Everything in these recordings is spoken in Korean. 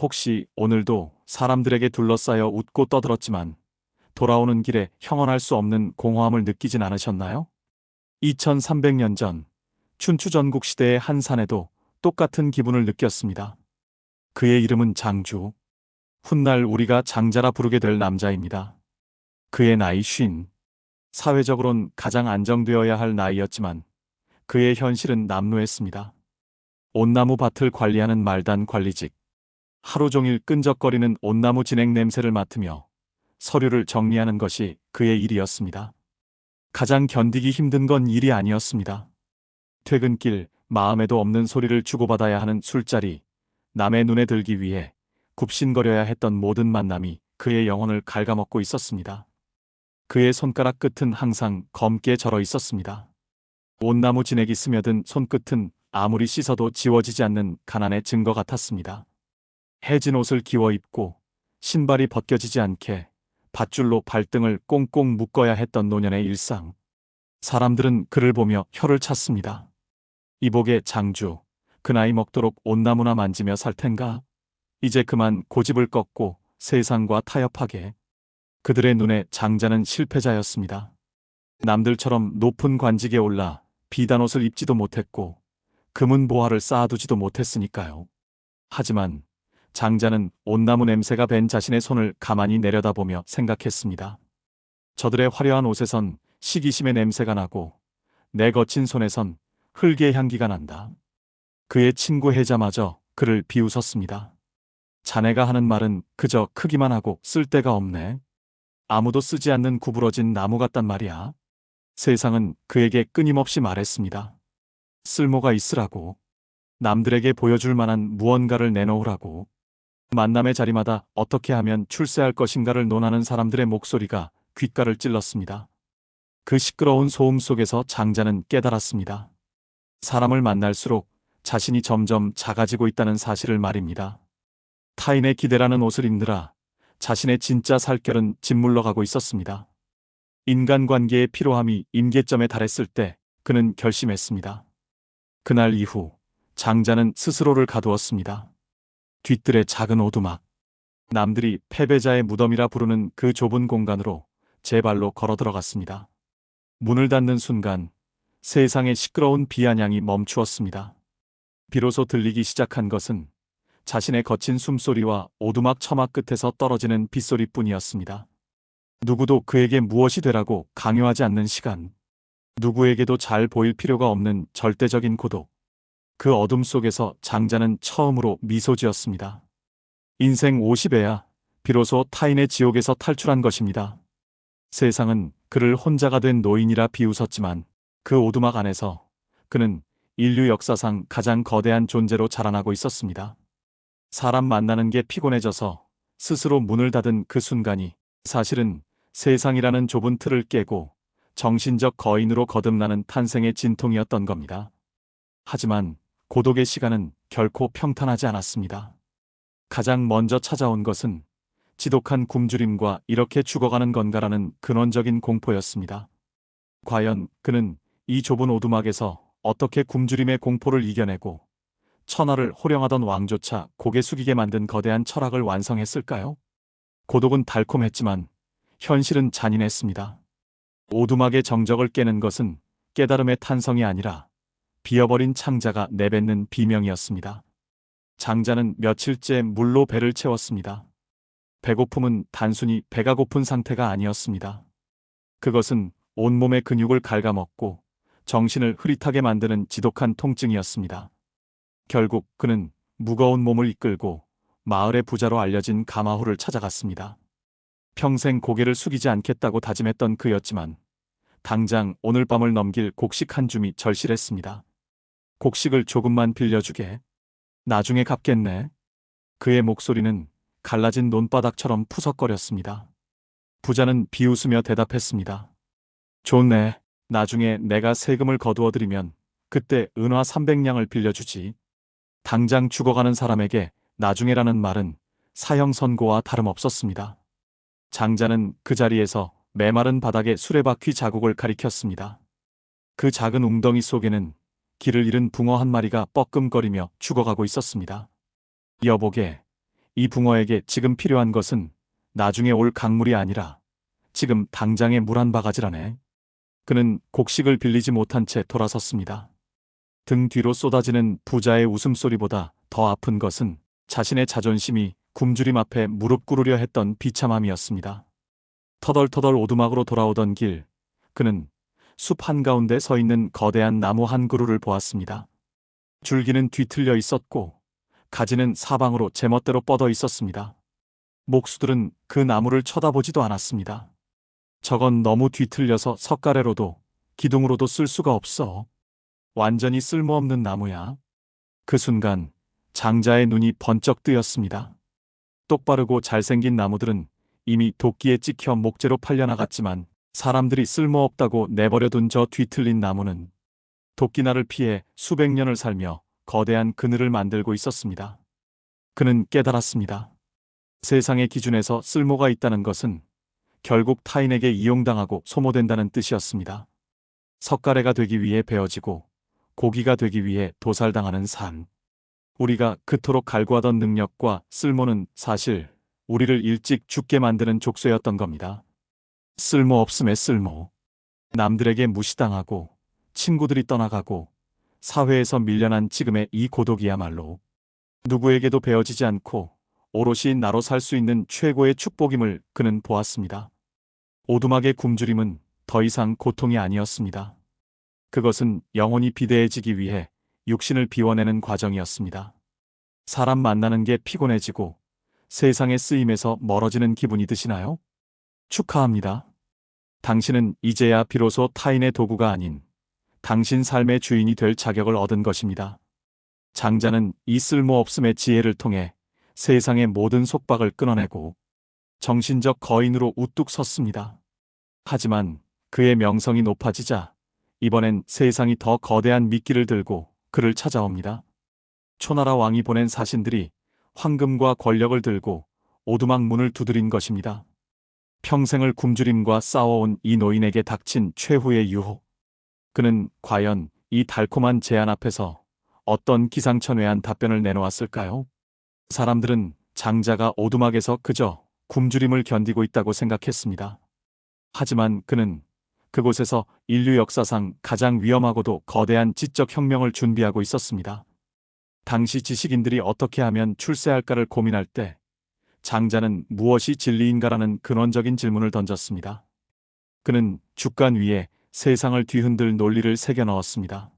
혹시 오늘도 사람들에게 둘러싸여 웃고 떠들었지만 돌아오는 길에 형언할 수 없는 공허함을 느끼진 않으셨나요? 2300년 전 춘추 전국 시대의 한 산에도 똑같은 기분을 느꼈습니다. 그의 이름은 장주. 훗날 우리가 장자라 부르게 될 남자입니다. 그의 나이 50. 사회적으론 가장 안정되어야 할 나이였지만 그의 현실은 남루했습니다. 온나무 밭을 관리하는 말단 관리직. 하루 종일 끈적거리는 온나무 진액 냄새를 맡으며 서류를 정리하는 것이 그의 일이었습니다. 가장 견디기 힘든 건 일이 아니었습니다. 퇴근길 마음에도 없는 소리를 주고받아야 하는 술자리, 남의 눈에 들기 위해 굽신거려야 했던 모든 만남이 그의 영혼을 갉아먹고 있었습니다. 그의 손가락 끝은 항상 검게 절어 있었습니다. 온나무 진액이 스며든 손끝은 아무리 씻어도 지워지지 않는 가난의 증거 같았습니다. 해진 옷을 기워 입고 신발이 벗겨지지 않게 밧줄로 발등을 꽁꽁 묶어야 했던 노년의 일상. 사람들은 그를 보며 혀를 찼습니다. 이복의 장주, 그 나이 먹도록 온나무나 만지며 살 텐가? 이제 그만 고집을 꺾고 세상과 타협하게. 그들의 눈에 장자는 실패자였습니다. 남들처럼 높은 관직에 올라 비단 옷을 입지도 못했고 금은 보화를 쌓아두지도 못했으니까요. 하지만 장자는 온나무 냄새가 밴 자신의 손을 가만히 내려다보며 생각했습니다. 저들의 화려한 옷에선 시기심의 냄새가 나고 내 거친 손에선 흙의 향기가 난다. 그의 친구 혜자마저 그를 비웃었습니다. 자네가 하는 말은 그저 크기만 하고 쓸데가 없네. 아무도 쓰지 않는 구부러진 나무 같단 말이야. 세상은 그에게 끊임없이 말했습니다. 쓸모가 있으라고. 남들에게 보여줄 만한 무언가를 내놓으라고. 만남의 자리마다 어떻게 하면 출세할 것인가를 논하는 사람들의 목소리가 귓가를 찔렀습니다. 그 시끄러운 소음 속에서 장자는 깨달았습니다. 사람을 만날수록 자신이 점점 작아지고 있다는 사실을 말입니다. 타인의 기대라는 옷을 입느라 자신의 진짜 살결은 짓물러가고 있었습니다. 인간관계의 피로함이 임계점에 달했을 때 그는 결심했습니다. 그날 이후 장자는 스스로를 가두었습니다. 뒤뜰의 작은 오두막. 남들이 패배자의 무덤이라 부르는 그 좁은 공간으로 제 발로 걸어 들어갔습니다. 문을 닫는 순간 세상의 시끄러운 비아냥이 멈추었습니다. 비로소 들리기 시작한 것은 자신의 거친 숨소리와 오두막 처막 끝에서 떨어지는 빗소리뿐이었습니다. 누구도 그에게 무엇이 되라고 강요하지 않는 시간. 누구에게도 잘 보일 필요가 없는 절대적인 고독. 그 어둠 속에서 장자는 처음으로 미소 지었습니다. 인생 50에야 비로소 타인의 지옥에서 탈출한 것입니다. 세상은 그를 혼자가 된 노인이라 비웃었지만 그 오두막 안에서 그는 인류 역사상 가장 거대한 존재로 자라나고 있었습니다. 사람 만나는 게 피곤해져서 스스로 문을 닫은 그 순간이 사실은 세상이라는 좁은 틀을 깨고 정신적 거인으로 거듭나는 탄생의 진통이었던 겁니다. 하지만 고독의 시간은 결코 평탄하지 않았습니다. 가장 먼저 찾아온 것은 지독한 굶주림과 이렇게 죽어가는 건가라는 근원적인 공포였습니다. 과연 그는 이 좁은 오두막에서 어떻게 굶주림의 공포를 이겨내고 천하를 호령하던 왕조차 고개 숙이게 만든 거대한 철학을 완성했을까요? 고독은 달콤했지만 현실은 잔인했습니다. 오두막의 정적을 깨는 것은 깨달음의 탄성이 아니라 비어버린 창자가 내뱉는 비명이었습니다. 장자는 며칠째 물로 배를 채웠습니다. 배고픔은 단순히 배가 고픈 상태가 아니었습니다. 그것은 온몸의 근육을 갉아먹고 정신을 흐릿하게 만드는 지독한 통증이었습니다. 결국 그는 무거운 몸을 이끌고 마을의 부자로 알려진 가마호를 찾아갔습니다. 평생 고개를 숙이지 않겠다고 다짐했던 그였지만 당장 오늘 밤을 넘길 곡식 한 줌이 절실했습니다. 곡식을 조금만 빌려주게. 나중에 갚겠네. 그의 목소리는 갈라진 논바닥처럼 푸석거렸습니다. 부자는 비웃으며 대답했습니다. 좋네. 나중에 내가 세금을 거두어드리면 그때 은화 300냥을 빌려주지. 당장 죽어가는 사람에게 나중에라는 말은 사형 선고와 다름없었습니다. 장자는 그 자리에서 메마른 바닥에 수레바퀴 자국을 가리켰습니다. 그 작은 웅덩이 속에는 길을 잃은 붕어 한 마리가 뻐끔거리며 죽어가고 있었습니다. 여보게, 이 붕어에게 지금 필요한 것은 나중에 올 강물이 아니라 지금 당장의 물 한 바가지라네. 그는 곡식을 빌리지 못한 채 돌아섰습니다. 등 뒤로 쏟아지는 부자의 웃음소리보다 더 아픈 것은 자신의 자존심이 굶주림 앞에 무릎 꿇으려 했던 비참함이었습니다. 터덜터덜 오두막으로 돌아오던 길, 그는 숲 한가운데 서 있는 거대한 나무 한 그루를 보았습니다. 줄기는 뒤틀려 있었고 가지는 사방으로 제멋대로 뻗어 있었습니다. 목수들은 그 나무를 쳐다보지도 않았습니다. 저건 너무 뒤틀려서 석가래로도 기둥으로도 쓸 수가 없어. 완전히 쓸모없는 나무야. 그 순간 장자의 눈이 번쩍 뜨였습니다. 똑바르고 잘생긴 나무들은 이미 도끼에 찍혀 목재로 팔려나갔지만 사람들이 쓸모없다고 내버려둔 저 뒤틀린 나무는 도끼날을 피해 수백 년을 살며 거대한 그늘을 만들고 있었습니다. 그는 깨달았습니다. 세상의 기준에서 쓸모가 있다는 것은 결국 타인에게 이용당하고 소모된다는 뜻이었습니다. 석가래가 되기 위해 베어지고 고기가 되기 위해 도살당하는 삶. 우리가 그토록 갈구하던 능력과 쓸모는 사실 우리를 일찍 죽게 만드는 족쇄였던 겁니다. 쓸모없음의 쓸모. 남들에게 무시당하고 친구들이 떠나가고 사회에서 밀려난 지금의 이 고독이야말로 누구에게도 베어지지 않고 오롯이 나로 살 수 있는 최고의 축복임을 그는 보았습니다. 오두막의 굶주림은 더 이상 고통이 아니었습니다. 그것은 영혼이 비대해지기 위해 육신을 비워내는 과정이었습니다. 사람 만나는 게 피곤해지고 세상의 쓰임에서 멀어지는 기분이 드시나요? 축하합니다. 당신은 이제야 비로소 타인의 도구가 아닌 당신 삶의 주인이 될 자격을 얻은 것입니다. 장자는 이 쓸모없음의 지혜를 통해 세상의 모든 속박을 끊어내고 정신적 거인으로 우뚝 섰습니다. 하지만 그의 명성이 높아지자 이번엔 세상이 더 거대한 미끼를 들고 그를 찾아옵니다. 초나라 왕이 보낸 사신들이 황금과 권력을 들고 오두막 문을 두드린 것입니다. 평생을 굶주림과 싸워온 이 노인에게 닥친 최후의 유혹. 그는 과연 이 달콤한 제안 앞에서 어떤 기상천외한 답변을 내놓았을까요? 사람들은 장자가 오두막에서 그저 굶주림을 견디고 있다고 생각했습니다. 하지만 그는 그곳에서 인류 역사상 가장 위험하고도 거대한 지적 혁명을 준비하고 있었습니다. 당시 지식인들이 어떻게 하면 출세할까를 고민할 때 장자는 무엇이 진리인가라는 근원적인 질문을 던졌습니다. 그는 주간 위에 세상을 뒤흔들 논리를 새겨 넣었습니다.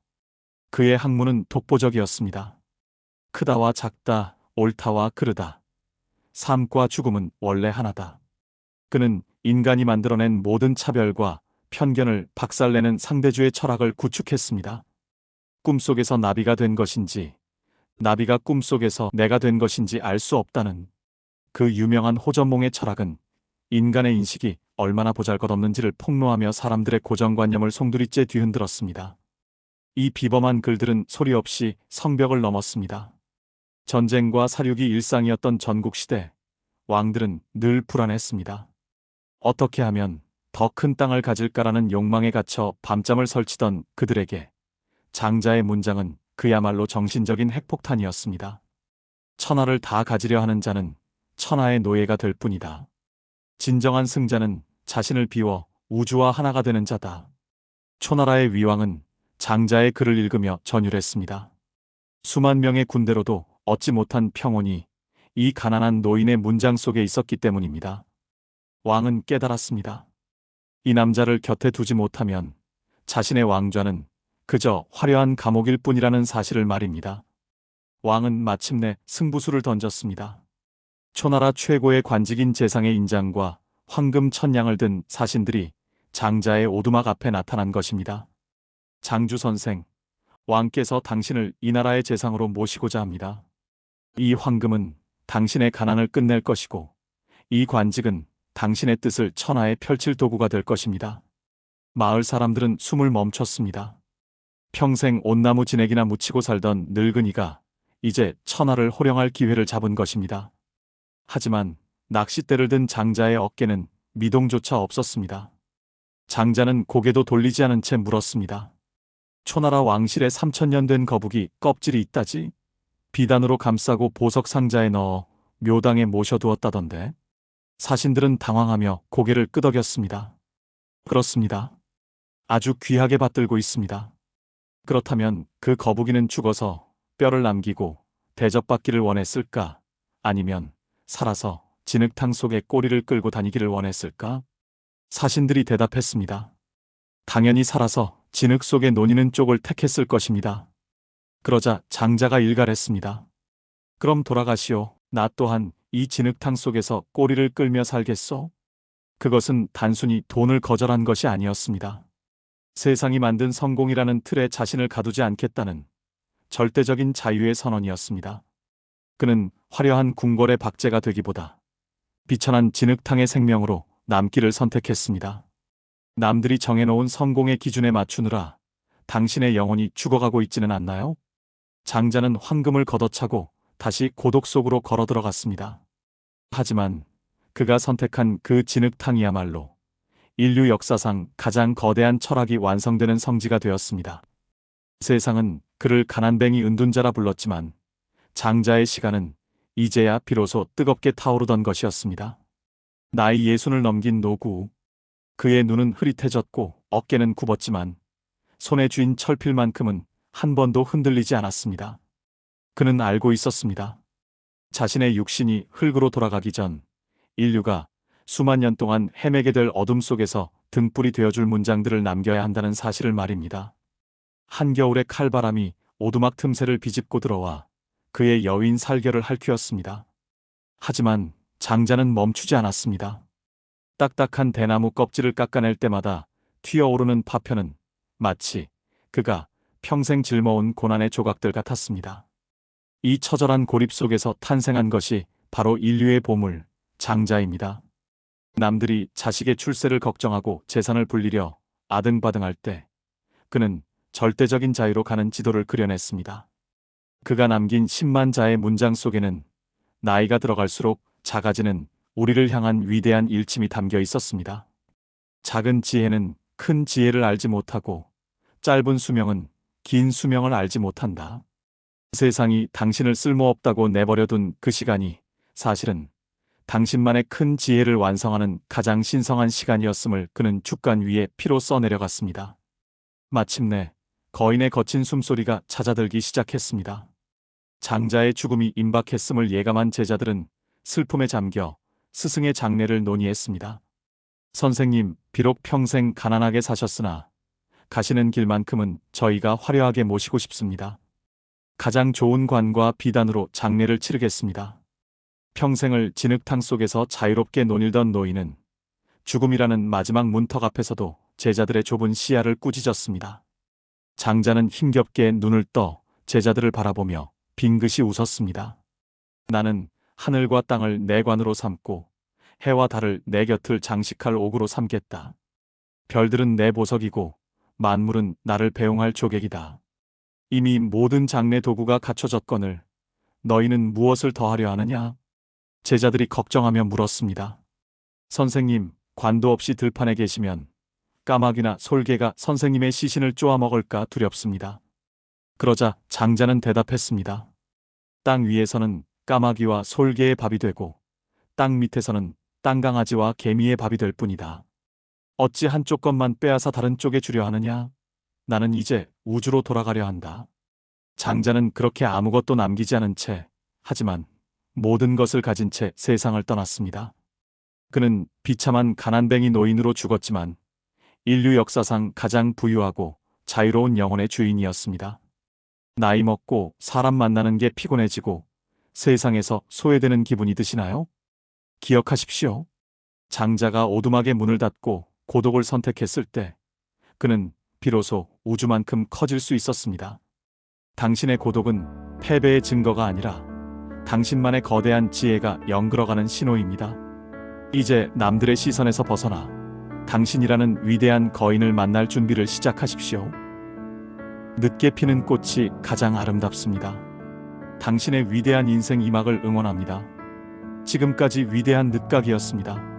그의 학문은 독보적이었습니다. 크다와 작다, 옳다와 그르다. 삶과 죽음은 원래 하나다. 그는 인간이 만들어낸 모든 차별과 편견을 박살내는 상대주의 철학을 구축했습니다. 꿈속에서 나비가 된 것인지, 나비가 꿈속에서 내가 된 것인지 알 수 없다는 그 유명한 호전몽의 철학은 인간의 인식이 얼마나 보잘것없는지를 폭로하며 사람들의 고정관념을 송두리째 뒤흔들었습니다. 이 비범한 글들은 소리 없이 성벽을 넘었습니다. 전쟁과 사륙이 일상이었던 전국시대, 왕들은 늘 불안했습니다. 어떻게 하면 더 큰 땅을 가질까라는 욕망에 갇혀 밤잠을 설치던 그들에게 장자의 문장은 그야말로 정신적인 핵폭탄이었습니다. 천하를 다 가지려 하는 자는 천하의 노예가 될 뿐이다. 진정한 승자는 자신을 비워 우주와 하나가 되는 자다. 초나라의 위왕은 장자의 글을 읽으며 전율했습니다. 수만 명의 군대로도 얻지 못한 평온이 이 가난한 노인의 문장 속에 있었기 때문입니다. 왕은 깨달았습니다. 이 남자를 곁에 두지 못하면 자신의 왕좌는 그저 화려한 감옥일 뿐이라는 사실을 말입니다. 왕은 마침내 승부수를 던졌습니다. 초나라 최고의 관직인 재상의 인장과 황금 천냥을 든 사신들이 장자의 오두막 앞에 나타난 것입니다. 장주 선생, 왕께서 당신을 이 나라의 재상으로 모시고자 합니다. 이 황금은 당신의 가난을 끝낼 것이고 이 관직은 당신의 뜻을 천하에 펼칠 도구가 될 것입니다. 마을 사람들은 숨을 멈췄습니다. 평생 온나무 진액이나 묻히고 살던 늙은이가 이제 천하를 호령할 기회를 잡은 것입니다. 하지만 낚싯대를 든 장자의 어깨는 미동조차 없었습니다. 장자는 고개도 돌리지 않은 채 물었습니다. 초나라 왕실에 3000년 된 거북이 껍질이 있다지? 비단으로 감싸고 보석 상자에 넣어 묘당에 모셔두었다던데. 사신들은 당황하며 고개를 끄덕였습니다. 그렇습니다. 아주 귀하게 받들고 있습니다. 그렇다면 그 거북이는 죽어서 뼈를 남기고 대접받기를 원했을까? 아니면 살아서 진흙탕 속에 꼬리를 끌고 다니기를 원했을까? 사신들이 대답했습니다. 당연히 살아서 진흙 속에 논이는 쪽을 택했을 것입니다. 그러자 장자가 일갈했습니다. 그럼 돌아가시오. 나 또한 이 진흙탕 속에서 꼬리를 끌며 살겠소? 그것은 단순히 돈을 거절한 것이 아니었습니다. 세상이 만든 성공이라는 틀에 자신을 가두지 않겠다는 절대적인 자유의 선언이었습니다. 그는 화려한 궁궐의 박제가 되기보다 비천한 진흙탕의 생명으로 남기를 선택했습니다. 남들이 정해놓은 성공의 기준에 맞추느라 당신의 영혼이 죽어가고 있지는 않나요? 장자는 황금을 걷어차고 다시 고독 속으로 걸어 들어갔습니다. 하지만 그가 선택한 그 진흙탕이야말로 인류 역사상 가장 거대한 철학이 완성되는 성지가 되었습니다. 세상은 그를 가난뱅이 은둔자라 불렀지만 장자의 시간은 이제야 비로소 뜨겁게 타오르던 것이었습니다. 나이 60을 넘긴 노구. 그의 눈은 흐릿해졌고 어깨는 굽었지만 손에 쥔 철필만큼은 한 번도 흔들리지 않았습니다. 그는 알고 있었습니다. 자신의 육신이 흙으로 돌아가기 전 인류가 수만 년 동안 헤매게 될 어둠 속에서 등불이 되어줄 문장들을 남겨야 한다는 사실을 말입니다. 한겨울의 칼바람이 오두막 틈새를 비집고 들어와 그의 여윈 살결을 핥히었습니다. 하지만 장자는 멈추지 않았습니다. 딱딱한 대나무 껍질을 깎아낼 때마다 튀어오르는 파편은 마치 그가 평생 짊어온 고난의 조각들 같았습니다. 이 처절한 고립 속에서 탄생한 것이 바로 인류의 보물, 장자입니다. 남들이 자식의 출세를 걱정하고 재산을 불리려 아등바등할 때 그는 절대적인 자유로 가는 지도를 그려냈습니다. 그가 남긴 10만 자의 문장 속에는 나이가 들어갈수록 작아지는 우리를 향한 위대한 일침이 담겨 있었습니다. 작은 지혜는 큰 지혜를 알지 못하고 짧은 수명은 긴 수명을 알지 못한다. 세상이 당신을 쓸모없다고 내버려둔 그 시간이 사실은 당신만의 큰 지혜를 완성하는 가장 신성한 시간이었음을 그는 죽간 위에 피로 써내려갔습니다. 마침내 거인의 거친 숨소리가 잦아들기 시작했습니다. 장자의 죽음이 임박했음을 예감한 제자들은 슬픔에 잠겨 스승의 장례를 논의했습니다. 선생님, 비록 평생 가난하게 사셨으나 가시는 길만큼은 저희가 화려하게 모시고 싶습니다. 가장 좋은 관과 비단으로 장례를 치르겠습니다. 평생을 진흙탕 속에서 자유롭게 논일던 노인은 죽음이라는 마지막 문턱 앞에서도 제자들의 좁은 시야를 꾸짖었습니다. 장자는 힘겹게 눈을 떠 제자들을 바라보며 빙긋이 웃었습니다. 나는 하늘과 땅을 내 관으로 삼고 해와 달을 내 곁을 장식할 옥으로 삼겠다. 별들은 내 보석이고 만물은 나를 배웅할 조객이다. 이미 모든 장례 도구가 갖춰졌거늘 너희는 무엇을 더하려 하느냐? 제자들이 걱정하며 물었습니다. 선생님, 관도 없이 들판에 계시면 까마귀나 솔개가 선생님의 시신을 쪼아 먹을까 두렵습니다. 그러자 장자는 대답했습니다. 땅 위에서는 까마귀와 솔개의 밥이 되고 땅 밑에서는 땅강아지와 개미의 밥이 될 뿐이다. 어찌 한쪽 것만 빼앗아 다른 쪽에 주려 하느냐? 나는 이제 우주로 돌아가려 한다. 장자는 그렇게 아무것도 남기지 않은 채, 하지만 모든 것을 가진 채 세상을 떠났습니다. 그는 비참한 가난뱅이 노인으로 죽었지만 인류 역사상 가장 부유하고 자유로운 영혼의 주인이었습니다. 나이 먹고 사람 만나는 게 피곤해지고 세상에서 소외되는 기분이 드시나요? 기억하십시오. 장자가 오두막의 문을 닫고 고독을 선택했을 때 그는 비로소 우주만큼 커질 수 있었습니다. 당신의 고독은 패배의 증거가 아니라 당신만의 거대한 지혜가 영글어가는 신호입니다. 이제 남들의 시선에서 벗어나 당신이라는 위대한 거인을 만날 준비를 시작하십시오. 늦게 피는 꽃이 가장 아름답습니다. 당신의 위대한 인생 이막을 응원합니다. 지금까지 위대한 늦각이었습니다.